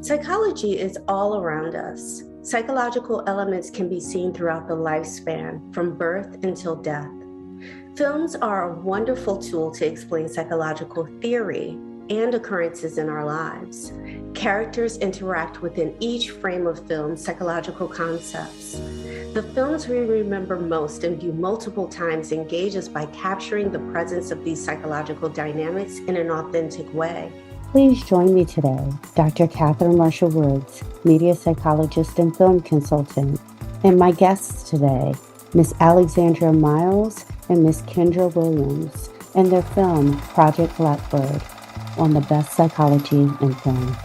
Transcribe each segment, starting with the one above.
Psychology is all around us. Psychological elements can be seen throughout the lifespan, from birth until death. Films are a wonderful tool to explain psychological theory and occurrences in our lives. Characters interact within each frame of film psychological concepts. The films we remember most and view multiple times engage us by capturing the presence of these psychological dynamics in an authentic way. Please join me today, Dr. Catherine Marshall Woods, media psychologist and film consultant, and my guests today, Miss Alexandra Miles and Miss Kendra Williams, and their film, Project Blackbird, on the best psychology in film.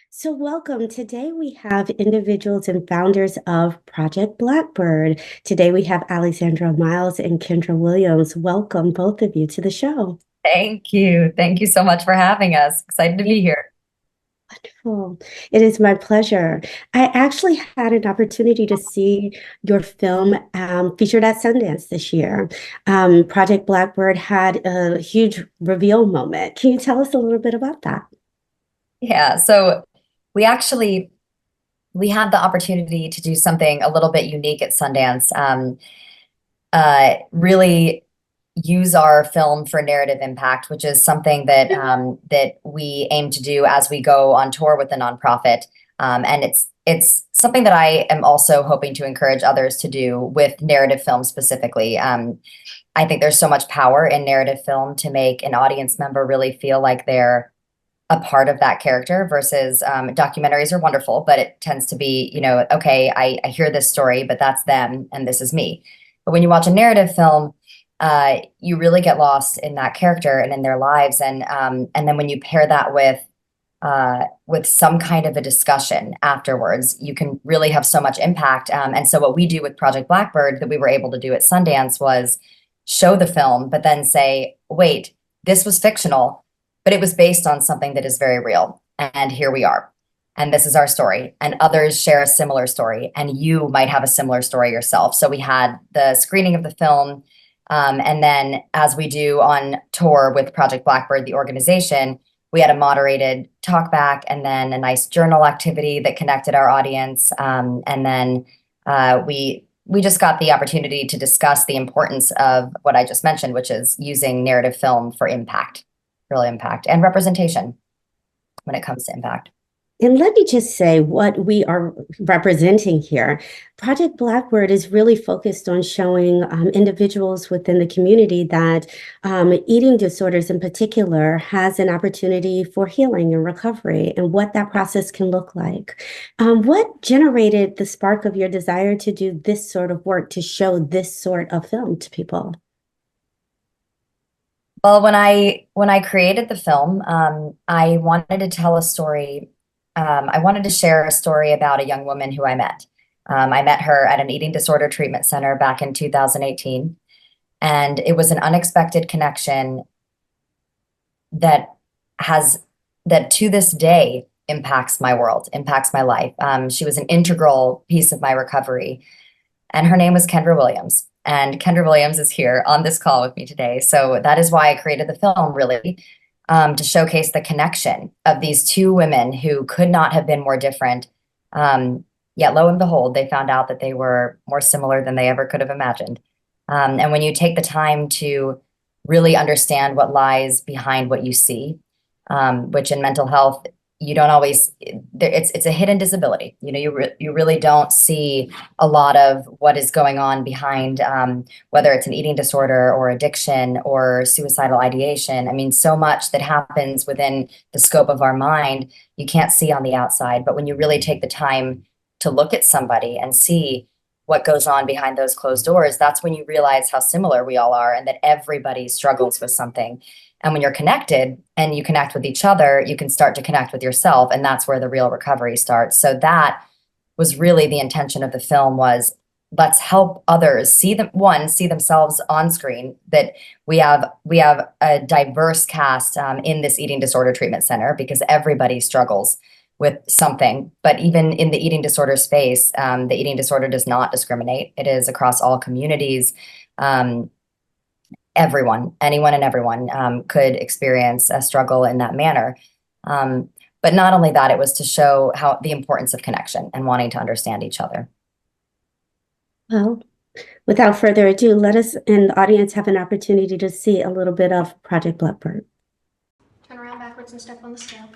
So welcome. Today we have individuals and founders of Project Blackbird. Today we have Alexandra Miles and Kendra Williams. Welcome, both of you, to the show. Thank you. Thank you so much for having us. Excited to be here. Wonderful. It is my pleasure. I actually had an opportunity to see your film featured at Sundance this year. Project Blackbird had a huge reveal moment. Can you tell us a little bit about that? Yeah, so we had the opportunity to do something a little bit unique at Sundance. Really use our film for narrative impact, which is something that that we aim to do as we go on tour with the nonprofit. And it's something that I am also hoping to encourage others to do with narrative film specifically. I think there's so much power in narrative film to make an audience member really feel like they're a part of that character versus documentaries are wonderful, but it tends to be, okay, I hear this story, but that's them and this is me. But when you watch a narrative film, you really get lost in that character and in their lives. And then when you pair that with some kind of a discussion afterwards, you can really have so much impact. And so what we do with Project Blackbird that we were able to do at Sundance was show the film, but then say, wait, this was fictional, but it was based on something that is very real. And here we are. And this is our story. And others share a similar story. And you might have a similar story yourself. So we had the screening of the film. And then as we do on tour with Project Blackbird, the organization, we had a moderated talk back and then a nice journal activity that connected our audience. And then we just got the opportunity to discuss the importance of what I just mentioned, which is using narrative film for impact, real impact, and representation when it comes to impact. And let me just say what we are representing here. Project Blackbird is really focused on showing individuals within the community that eating disorders in particular has an opportunity for healing and recovery and what that process can look like. What generated the spark of your desire to do this sort of work, to show this sort of film to people? Well, when I created the film, I wanted to tell a story. I wanted to share a story about a young woman who I met. I met her at an eating disorder treatment center back in 2018. And it was an unexpected connection that to this day impacts my world, impacts my life. She was an integral piece of my recovery. And her name was Kendra Williams. And Kendra Williams is here on this call with me today. So that is why I created the film, really. To showcase the connection of these two women who could not have been more different. Yet lo and behold, they found out that they were more similar than they ever could have imagined. And when you take the time to really understand what lies behind what you see, which in mental health, you don't always, it's a hidden disability. You really don't see a lot of what is going on behind, whether it's an eating disorder or addiction or suicidal ideation. I mean, so much that happens within the scope of our mind, you can't see on the outside. But when you really take the time to look at somebody and see what goes on behind those closed doors, that's when you realize how similar we all are and that everybody struggles with something. And when you're connected and you connect with each other, you can start to connect with yourself. And that's where the real recovery starts. So that was really the intention of the film, was let's help others see themselves on screen, that we have a diverse cast in this eating disorder treatment center, because everybody struggles with something. But even in the eating disorder space, the eating disorder does not discriminate. It is across all communities. Anyone and everyone could experience a struggle in that manner. But not only that, it was to show how the importance of connection and wanting to understand each other. Well, without further ado, let us and the audience have an opportunity to see a little bit of Project Blackbird. Turn around backwards and step on the scale.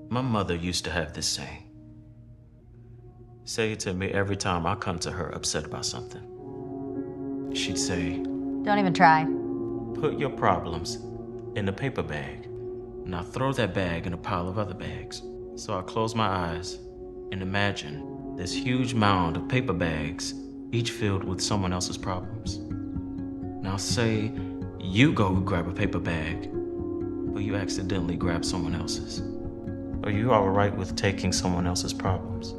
My mother used to have this saying. Say it to me every time I come to her upset about something. She'd say, Don't even try. put your problems in a paper bag. Now throw that bag in a pile of other bags. So I close my eyes and imagine this huge mound of paper bags, each filled with someone else's problems. Now say you go grab a paper bag, but you accidentally grab someone else's. Are you all right with taking someone else's problems?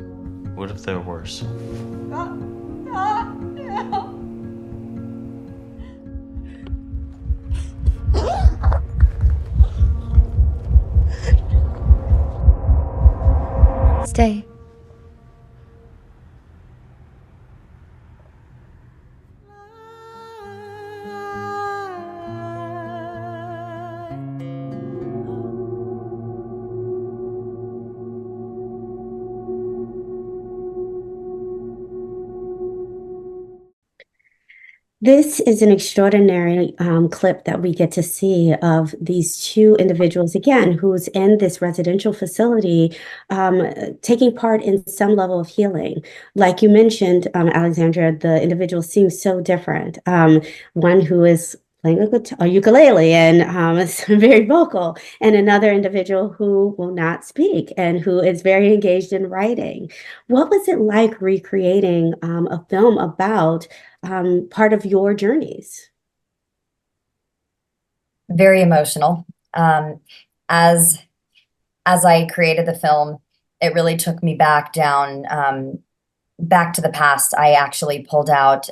What if they're worse? Stay. This is an extraordinary clip that we get to see of these two individuals, again, who's in this residential facility, taking part in some level of healing. Like you mentioned, Alexandra, the individual seems so different. One who is playing a ukulele and is very vocal, and another individual who will not speak and who is very engaged in writing. What was it like recreating a film about part of your journeys? Very emotional. As I created the film, it really took me back down, back to the past. I actually pulled out,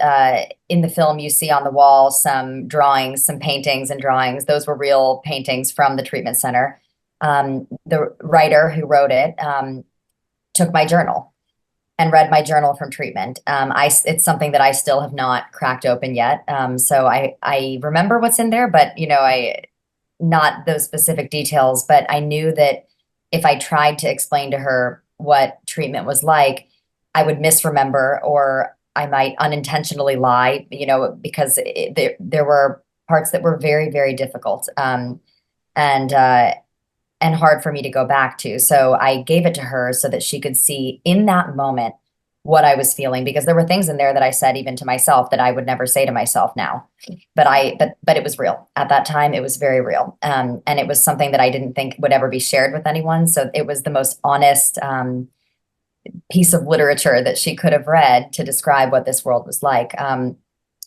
in the film, you see on the wall some drawings, some paintings and drawings. Those were real paintings from the treatment center. The writer who wrote it took my journal and read my journal from treatment. It's something that I still have not cracked open yet. So I remember what's in there, but not those specific details. But I knew that if I tried to explain to her what treatment was like, I would misremember, or I might unintentionally lie, because there were parts that were very, very difficult. And hard for me to go back to. So I gave it to her so that she could see in that moment what I was feeling, because there were things in there that I said even to myself that I would never say to myself now. But it was real. At that time, it was very real. And it was something that I didn't think would ever be shared with anyone. So it was the most honest piece of literature that she could have read to describe what this world was like.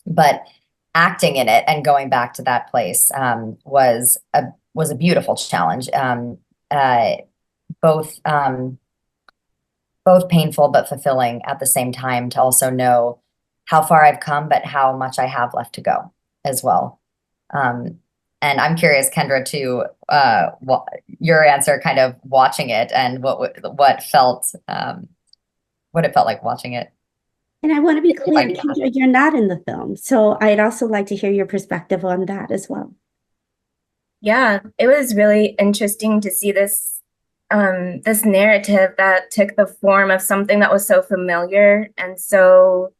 But acting in it and going back to that place was a beautiful challenge, both painful but fulfilling at the same time, to also know how far I've come, but how much I have left to go as well. And I'm curious, Kendra, to your answer, kind of watching it, and what it felt like watching it. And I want to be clear, Kendra, you're not in the film, so I'd also like to hear your perspective on that as well. Yeah, it was really interesting to see this narrative that took the form of something that was so familiar and so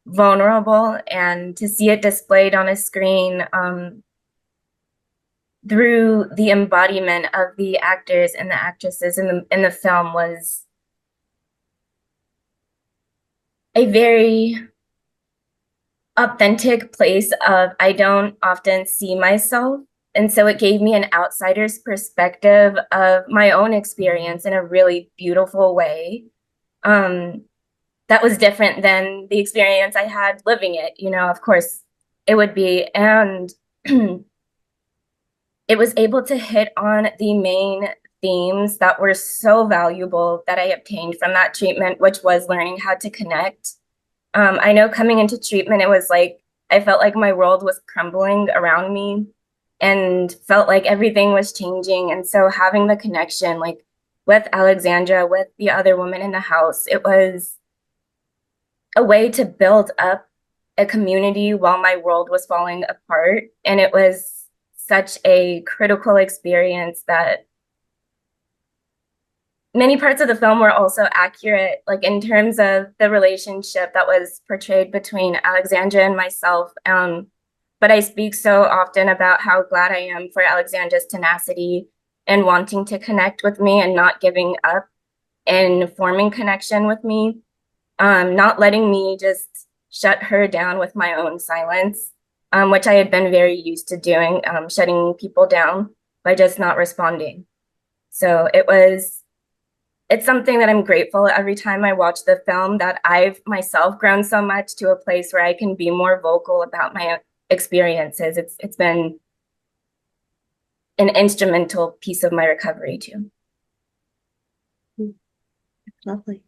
vulnerable, and to see it displayed on a screen through the embodiment of the actors and the actresses in the film was a very authentic place of, I don't often see myself. And so it gave me an outsider's perspective of my own experience in a really beautiful way. That was different than the experience I had living it, of course it would be. And it was able to hit on the main themes that were so valuable that I obtained from that treatment, which was learning how to connect. I know coming into treatment, it was like, I felt like my world was crumbling around me and felt like everything was changing. And so having the connection, like with Alexandra, with the other woman in the house, it was a way to build up a community while my world was falling apart. And it was such a critical experience that many parts of the film were also accurate, like in terms of the relationship that was portrayed between Alexandra and myself. But I speak so often about how glad I am for Alexandra's tenacity and wanting to connect with me and not giving up and forming connection with me, not letting me just shut her down with my own silence, which I had been very used to doing, shutting people down by just not responding. So it's something that I'm grateful every time I watch the film, that I've myself grown so much to a place where I can be more vocal about my experiences. It's been an instrumental piece of my recovery too. Lovely.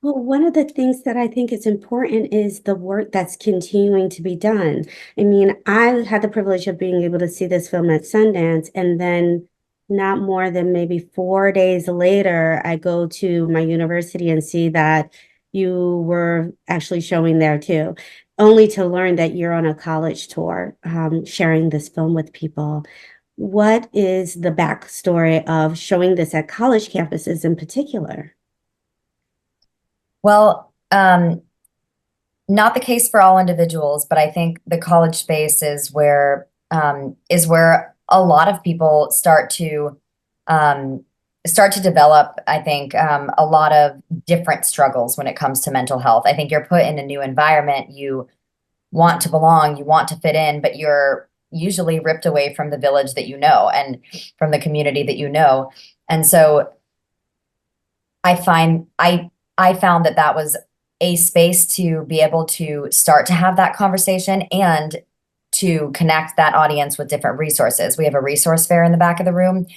Well, one of the things that I think is important is the work that's continuing to be done. I mean, I had the privilege of being able to see this film at Sundance, and then not more than maybe 4 days later, I go to my university and see that you were actually showing there too, only to learn that you're on a college tour, sharing this film with people. What is the backstory of showing this at college campuses in particular? Well, not the case for all individuals, but I think the college space is where a lot of people start to develop, I think, a lot of different struggles when it comes to mental health. I think you're put in a new environment, you want to belong, you want to fit in, but you're usually ripped away from the village that you know and from the community that you know. And so I found that was a space to be able to start to have that conversation and to connect that audience with different resources. We have a resource fair in the back of the room.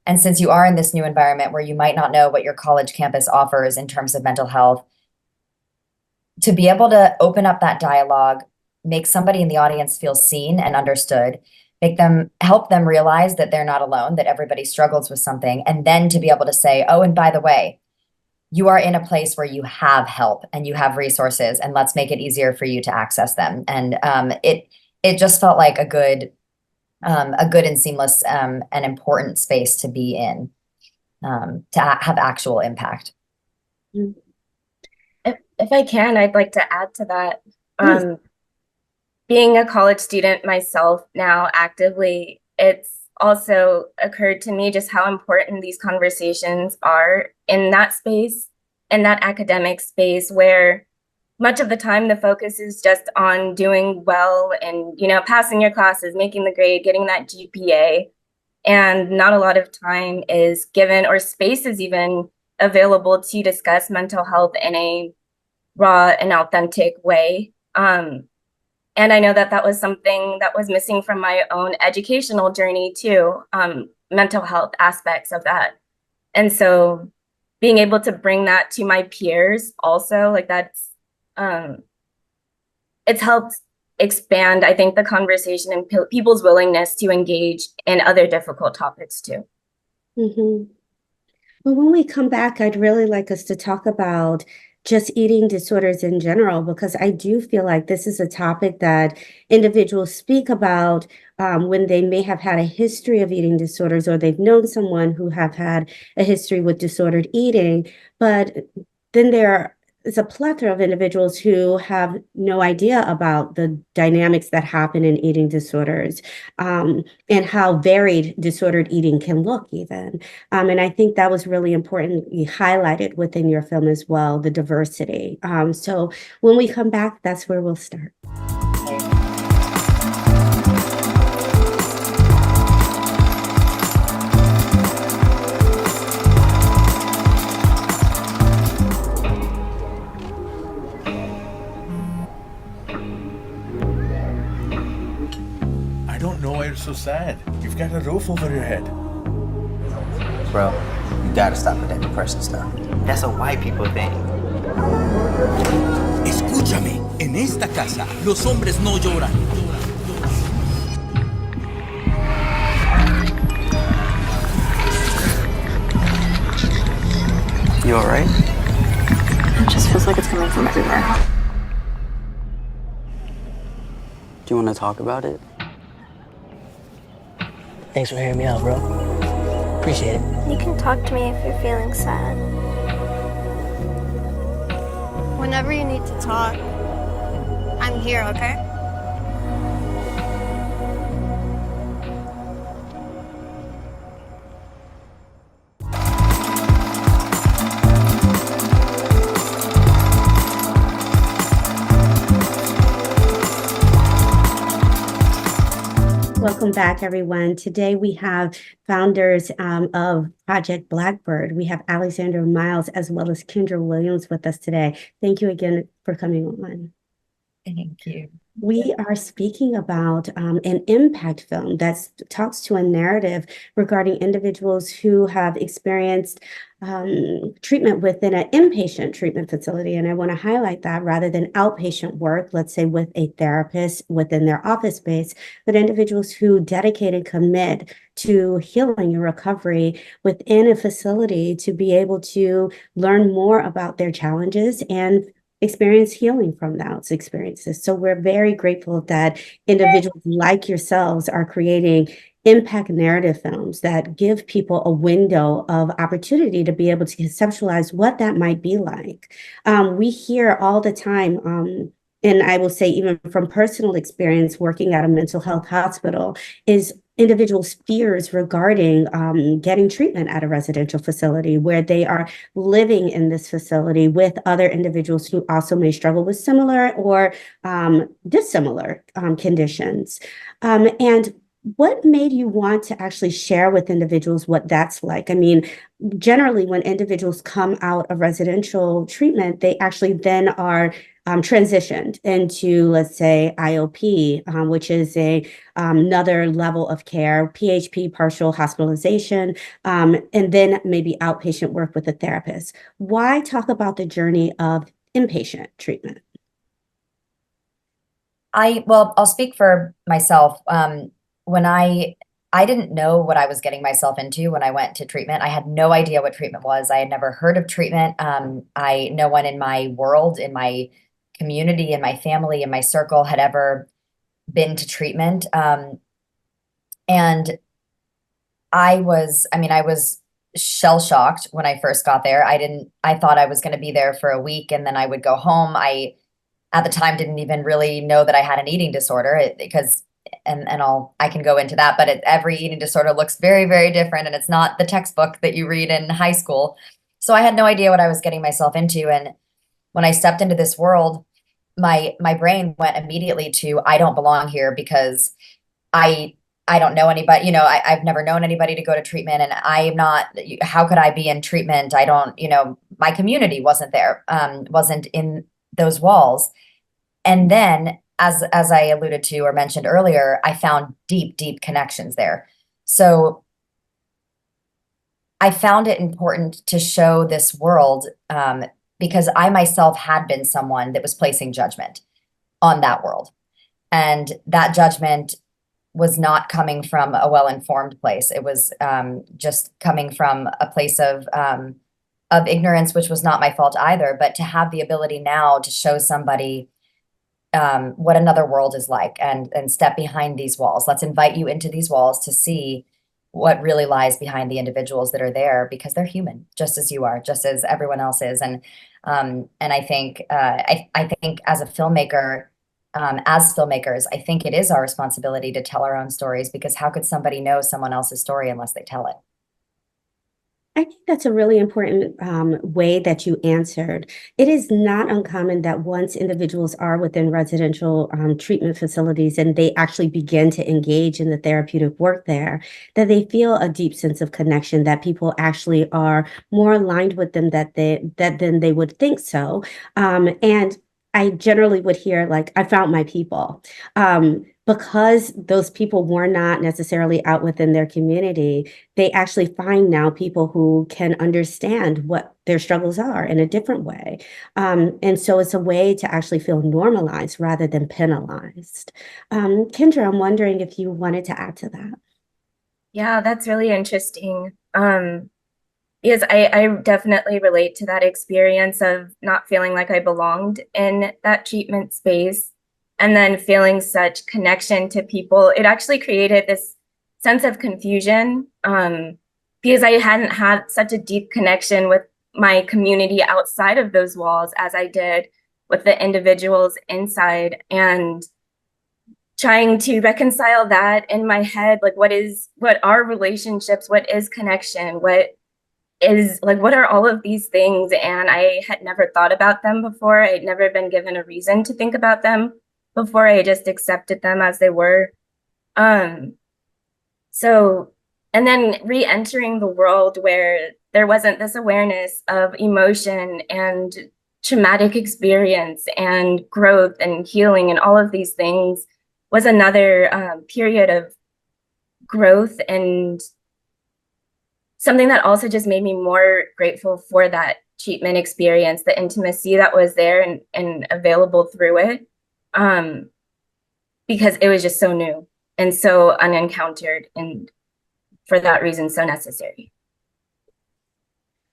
And since you are in this new environment where you might not know what your college campus offers in terms of mental health, to be able to open up that dialogue, make somebody in the audience feel seen and understood, help them realize that they're not alone, that everybody struggles with something, and then to be able to say, oh, and by the way, you are in a place where you have help and you have resources, and let's make it easier for you to access them. And it just felt like a good and seamless and important space to be in, to have actual impact. If I can, I'd like to add to that. Being a college student myself now actively, it's also occurred to me just how important these conversations are in that space, in that academic space, where much of the time the focus is just on doing well and, passing your classes, making the grade, getting that GPA. And not a lot of time is given or space is even available to discuss mental health in a raw and authentic way. And I know that was something that was missing from my own educational journey too, mental health aspects of that. And so being able to bring that to my peers also, like that's, it's helped expand, I think, the conversation and people's willingness to engage in other difficult topics too. Mm-hmm. Well, when we come back, I'd really like us to talk about just eating disorders in general, because I do feel like this is a topic that individuals speak about when they may have had a history of eating disorders, or they've known someone who have had a history with disordered eating. But then there is a plethora of individuals who have no idea about the dynamics that happen in eating disorders, and how varied disordered eating can look even. And I think that was really important. You highlighted within your film as well, the diversity. So when we come back, that's where we'll start. So sad. You've got a roof over your head. Bro, you gotta stop with that depression stuff. That's a white people thing. Escúchame, en esta casa los hombres no lloran. You alright? It just feels like it's coming from everywhere. you want to talk about it? Thanks for hearing me out, bro. Appreciate it. You can talk to me if you're feeling sad. Whenever you need to talk, I'm here, okay? Welcome back, everyone. Today we have founders of Project Blackbird. We have Alexandra Miles as well as Kendra Williams with us today. Thank you again for coming on. Thank you. We are speaking about an impact film that talks to a narrative regarding individuals who have experienced treatment within an inpatient treatment facility. And I want to highlight that rather than outpatient work, let's say with a therapist within their office space, but individuals who dedicate and commit to healing and recovery within a facility to be able to learn more about their challenges and experience healing from those experiences. So we're very grateful that individuals like yourselves are creating impact narrative films that give people a window of opportunity to be able to conceptualize what that might be like. We hear all the time, and I will say even from personal experience working at a mental health hospital, is individuals' fears regarding getting treatment at a residential facility where they are living in this facility with other individuals who also may struggle with similar or dissimilar conditions. And what made you want to actually share with individuals what that's like? I mean, generally when individuals come out of residential treatment, they actually then are transitioned into, let's say, IOP, which is another level of care, PHP, partial hospitalization, and then maybe outpatient work with a therapist. Why talk about the journey of inpatient treatment? I'll speak for myself. When I didn't know what I was getting myself into when I went to treatment. I had no idea what treatment was. I had never heard of treatment. No one in my world, in my community, in my family, in my circle had ever been to treatment. And I was shell-shocked when I first got there. I thought I was going to be there for a week and then I would go home. I, at the time, didn't even really know that I had an eating disorder because I can go into that, but every eating disorder looks very, very different. And it's not the textbook that you read in high school. So I had no idea what I was getting myself into. And when I stepped into this world, my brain went immediately to, I don't belong here because I don't know anybody, I've never known anybody to go to treatment and I'm not, how could I be in treatment? I don't, my community wasn't there, wasn't in those walls. And then as I alluded to or mentioned earlier, I found deep, deep connections there. So I found it important to show this world because I myself had been someone that was placing judgment on that world. And that judgment was not coming from a well-informed place. It was just coming from a place of ignorance, which was not my fault either. But to have the ability now to show somebody what another world is like and step behind these walls. Let's invite you into these walls to see what really lies behind the individuals that are there because they're human, just as you are, just as everyone else is. And I think I think as a filmmaker, as filmmakers, I think it is our responsibility to tell our own stories because how could somebody know someone else's story unless they tell it? I think that's a really important way that you answered. It is not uncommon that once individuals are within residential treatment facilities and they actually begin to engage in the therapeutic work there, that they feel a deep sense of connection, that people actually are more aligned with them than they would think so. And I generally would hear like, I found my people. Because those people were not necessarily out within their community, they actually find now people who can understand what their struggles are in a different way. And so it's a way to actually feel normalized rather than penalized. Kendra, I'm wondering if you wanted to add to that. Yeah, that's really interesting. Because I definitely relate to that experience of not feeling like I belonged in that treatment space. and then feeling such connection to people, it actually created this sense of confusion, because I hadn't had such a deep connection with my community outside of those walls as I did with the individuals inside, and trying to reconcile that in my head, like what are relationships, what is connection, what are all of these things? And I had never thought about them before. I'd never been given a reason to think about them before. I just accepted them as they were. So, and then re-entering the world where there wasn't this awareness of emotion and traumatic experience and growth and healing and all of these things was another period of growth, and something that also just made me more grateful for that treatment experience, the intimacy that was there and available through it, because it was just so new and so unencountered, and for that reason, so necessary.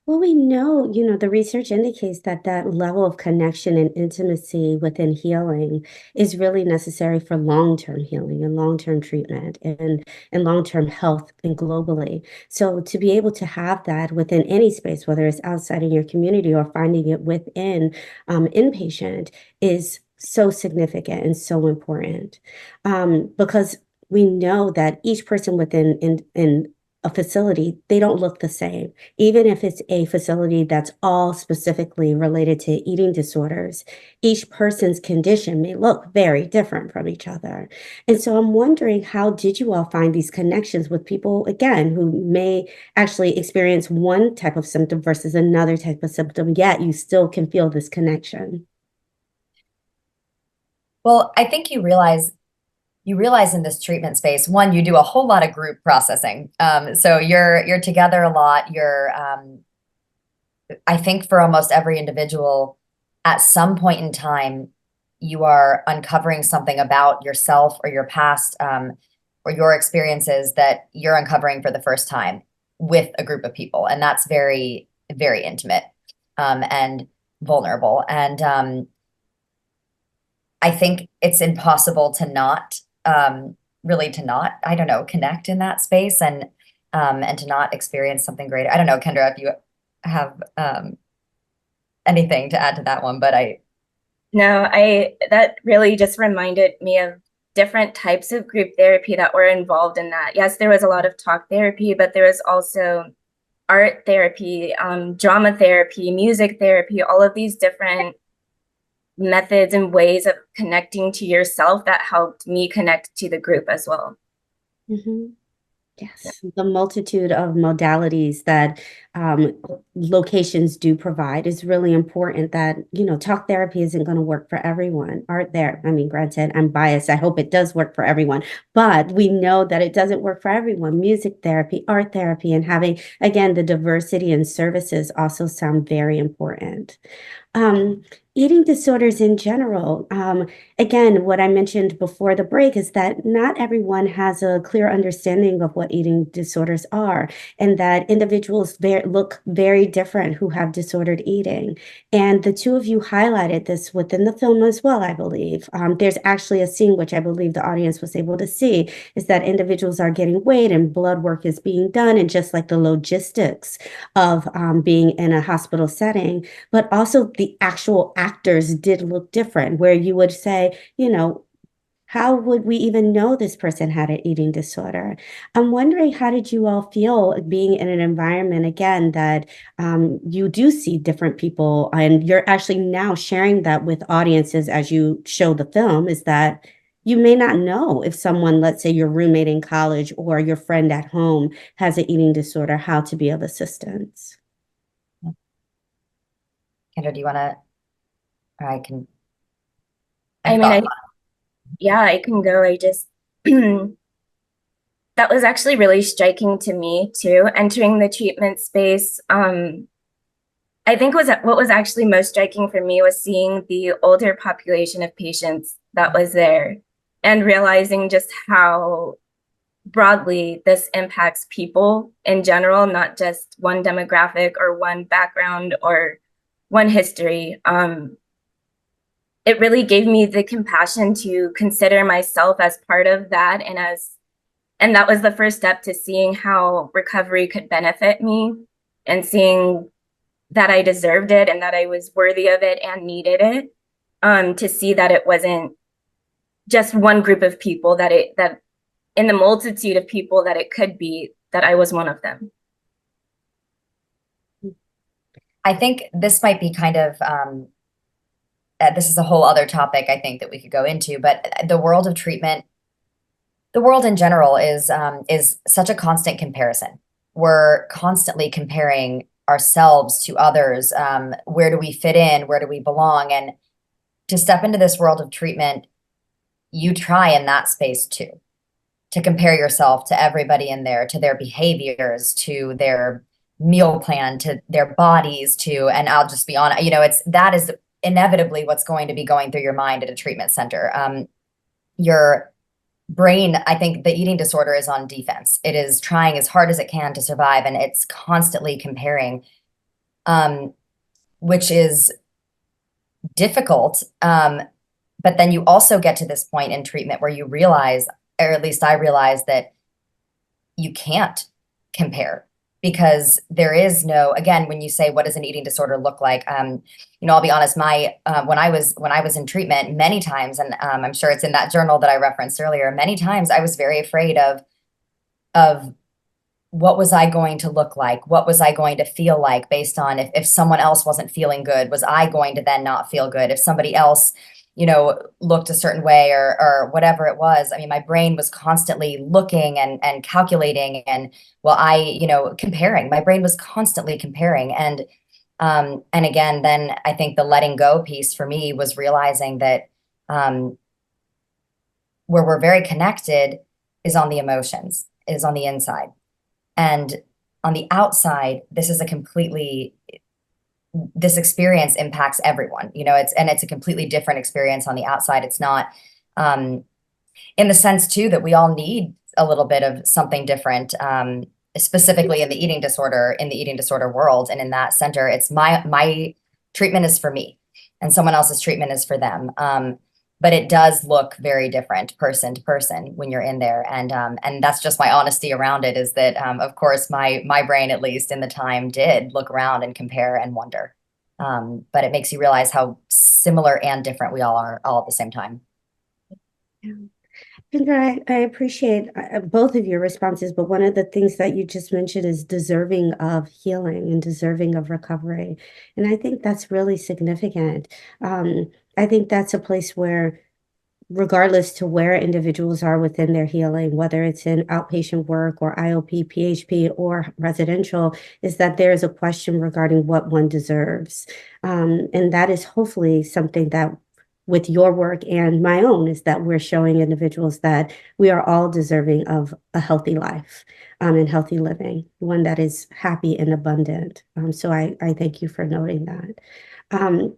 Well, we know, the research indicates that that level of connection and intimacy within healing is really necessary for long-term healing and long-term treatment and long-term health and globally. So to be able to have that within any space, whether it's outside in your community or finding it within inpatient, is so significant and so important, because we know that each person within in a facility, they don't look the same. Even if it's a facility that's all specifically related to eating disorders, each person's condition may look very different from each other. And so I'm wondering, how did you all find these connections with people, again, who may actually experience one type of symptom versus another type of symptom, yet you still can feel this connection? Well, I think you realize in this treatment space, one, you do a whole lot of group processing. So you're together a lot. I think for almost every individual, at some point in time, you are uncovering something about yourself or your past, or your experiences that you're uncovering for the first time with a group of people. And that's very, very intimate, and vulnerable. And I think it's impossible to not I don't know, connect in that space and to not experience something greater. I don't know, Kendra, if you have anything to add to that one, but that really just reminded me of different types of group therapy that were involved in that. Yes, there was a lot of talk therapy, but there was also art therapy, drama therapy, music therapy, all of these different methods and ways of connecting to yourself that helped me connect to the group as well. Mm-hmm. Yes, the multitude of modalities that locations do provide is really important. That, talk therapy isn't going to work for everyone. Granted, I'm biased. I hope it does work for everyone, but we know that it doesn't work for everyone. Music therapy, art therapy, and having, again, the diversity in services also sound very important. Eating disorders in general. Again, what I mentioned before the break is that not everyone has a clear understanding of what eating disorders are, and that individuals look very different who have disordered eating. And the two of you highlighted this within the film as well, I believe. There's actually a scene which I believe the audience was able to see, is that individuals are getting weighed and blood work is being done, and just like the logistics of being in a hospital setting, but also the actual actors did look different, where you would say, how would we even know this person had an eating disorder? I'm wondering, how did you all feel being in an environment, again, that you do see different people, and you're actually now sharing that with audiences as you show the film, is that you may not know if someone, let's say your roommate in college or your friend at home, has an eating disorder, how to be of assistance. Kendra, do you want to? I can. I can go. I just, that was actually really striking to me too, entering the treatment space. I think what was actually most striking for me was seeing the older population of patients that was there, and realizing just how broadly this impacts people in general, not just one demographic or one background or one history. it really gave me the compassion to consider myself as part of that, and that was the first step to seeing how recovery could benefit me and seeing that I deserved it and that I was worthy of it and needed it. To see that it wasn't just one group of people, that in the multitude of people that it could be, that I was one of them. I think this might be kind of, this is a whole other topic I think that we could go into, but the world of treatment, the world in general is such a constant comparison. We're constantly comparing ourselves to others. Where do we fit in? Where do we belong? And to step into this world of treatment, you try in that space too, to compare yourself to everybody in there, to their behaviors, to their meal plan, to their bodies, and I'll just be honest, that is inevitably what's going to be going through your mind at a treatment center. Your brain, I think the eating disorder is on defense. It is trying as hard as it can to survive, and it's constantly comparing, which is difficult. But then you also get to this point in treatment where you realize, or at least I realized, that you can't compare, because there is no, again, when you say, what does an eating disorder look like? I'll be honest, when I was in treatment, many times, and I'm sure it's in that journal that I referenced earlier, many times I was very afraid of what was I going to look like? What was I going to feel like based on if someone else wasn't feeling good? Was I going to then not feel good? If somebody else, looked a certain way or whatever it was. I mean, my brain was constantly looking and calculating and, comparing. My brain was constantly comparing. And again, then I think the letting go piece for me was realizing that where we're very connected is on the emotions, is on the inside. And on the outside, this experience impacts everyone. It's a completely different experience on the outside. It's not, in the sense too, that we all need a little bit of something different, specifically in the eating disorder world. And in that center, it's my treatment is for me and someone else's treatment is for them. But it does look very different person to person when you're in there. And that's just my honesty around it, is that, of course, my brain, at least in the time, did look around and compare and wonder. But it makes you realize how similar and different we all are, all at the same time. Yeah. Kendra, I appreciate both of your responses, but one of the things that you just mentioned is deserving of healing and deserving of recovery. And I think that's really significant. I think that's a place where, regardless to where individuals are within their healing, whether it's in outpatient work or IOP, PHP, or residential, is that there is a question regarding what one deserves. And that is hopefully something that, with your work and my own, is that we're showing individuals that we are all deserving of a healthy life and healthy living, one that is happy and abundant. So I thank you for noting that.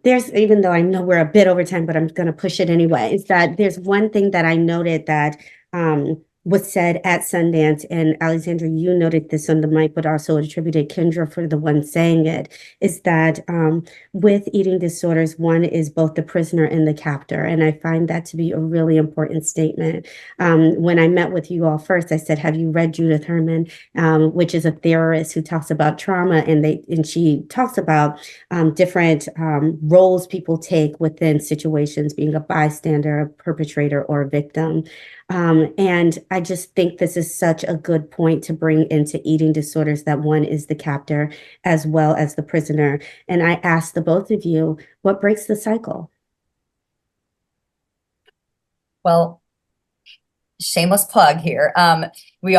There's, even though I know we're a bit over time, but I'm going to push it anyway, is that there's one thing that I noted that was said at Sundance, and Alexandra, you noted this on the mic, but also attributed Kendra for the one saying it, is that with eating disorders, one is both the prisoner and the captor. And I find that to be a really important statement. When I met with you all first, I said, have you read Judith Herman, which is a theorist who talks about trauma, and she talks about different roles people take within situations, being a bystander, a perpetrator, or a victim. And I just think this is such a good point to bring into eating disorders, that one is the captor as well as the prisoner. And I ask the both of you, what breaks the cycle? Well, shameless plug here. We're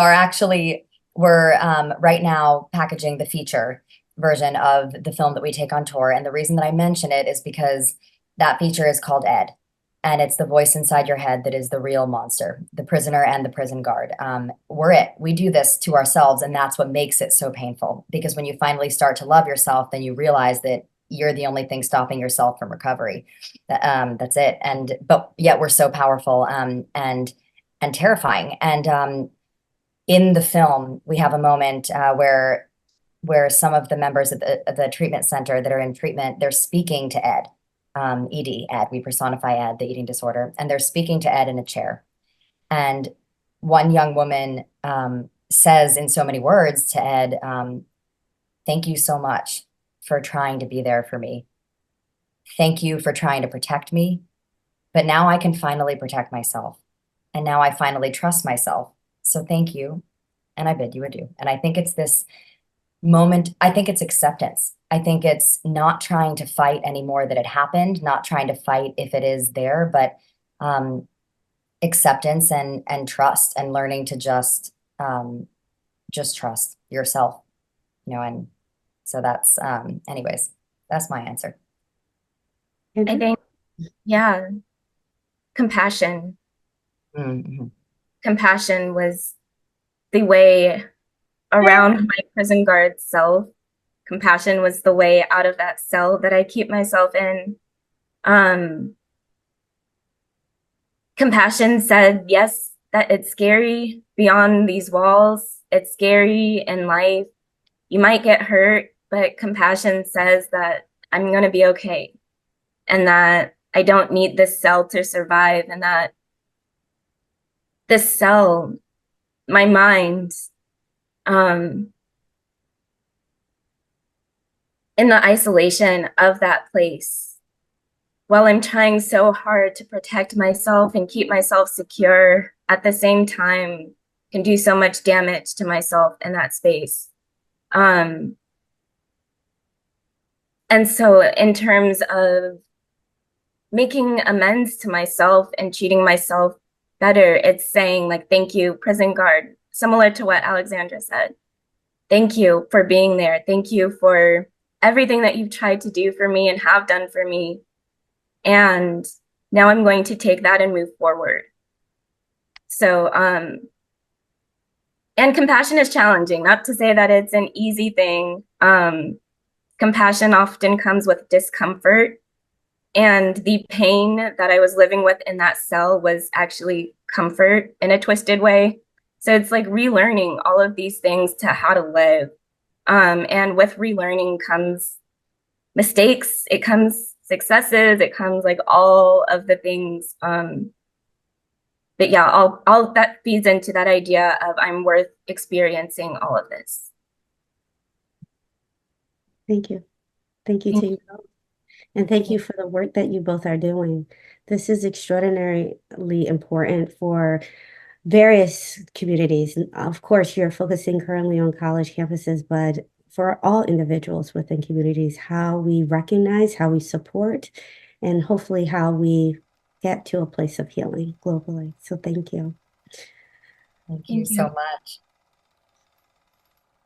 right now packaging the feature version of the film that we take on tour. And the reason that I mention it is because that feature is called Ed. And it's the voice inside your head that is the real monster, the prisoner and the prison guard. We do this to ourselves, and that's what makes it so painful. Because when you finally start to love yourself, then you realize that you're the only thing stopping yourself from recovery. That's it. But yet we're so powerful and terrifying. And in the film, we have a moment where some of the members of the treatment center that are in treatment, they're speaking to Ed. ED, Ed. We personify Ed, the eating disorder, and they're speaking to Ed in a chair. And one young woman says in so many words to Ed, thank you so much for trying to be there for me. Thank you for trying to protect me. But now I can finally protect myself. And now I finally trust myself. So thank you. And I bid you adieu. And I think it's this moment, I think it's acceptance. I think it's not trying to fight anymore that it happened, not trying to fight if it is there, but acceptance and trust, and learning to just trust yourself, and so that's anyways, that's my answer. I think, yeah, compassion. Mm-hmm. Compassion was the way around my prison guard self. Compassion was the way out of that cell that I keep myself in. Compassion said, yes, that it's scary beyond these walls. It's scary in life. You might get hurt, but compassion says that I'm going to be okay, and that I don't need this cell to survive, and that this cell, my mind, in the isolation of that place, while I'm trying so hard to protect myself and keep myself secure, at the same time can do so much damage to myself in that space. And so in terms of making amends to myself and treating myself better, it's saying, like, thank you, prison guard, similar to what Alexandra said. Thank you for being there. Thank you for everything that you've tried to do for me and have done for me. And now I'm going to take that and move forward. So, and compassion is challenging, not to say that it's an easy thing. Compassion often comes with discomfort, and the pain that I was living with in that cell was actually comfort in a twisted way. So it's like relearning all of these things to how to live. And with relearning comes mistakes, it comes successes, it comes like all of the things. But yeah, all that feeds into that idea of I'm worth experiencing all of this. Thank you. Thank you to you both. And thank you for the work that you both are doing. This is extraordinarily important for various communities. And of course, you're focusing currently on college campuses, but for all individuals within communities, how we recognize, how we support, and hopefully how we get to a place of healing globally. So thank you. Thank you so much.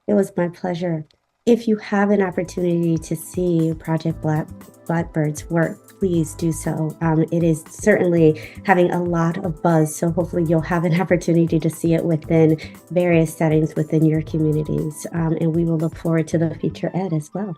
It was my pleasure. If you have an opportunity to see Project Blackbird's work, please do so. It is certainly having a lot of buzz, so hopefully you'll have an opportunity to see it within various settings within your communities. And we will look forward to the feature ed as well.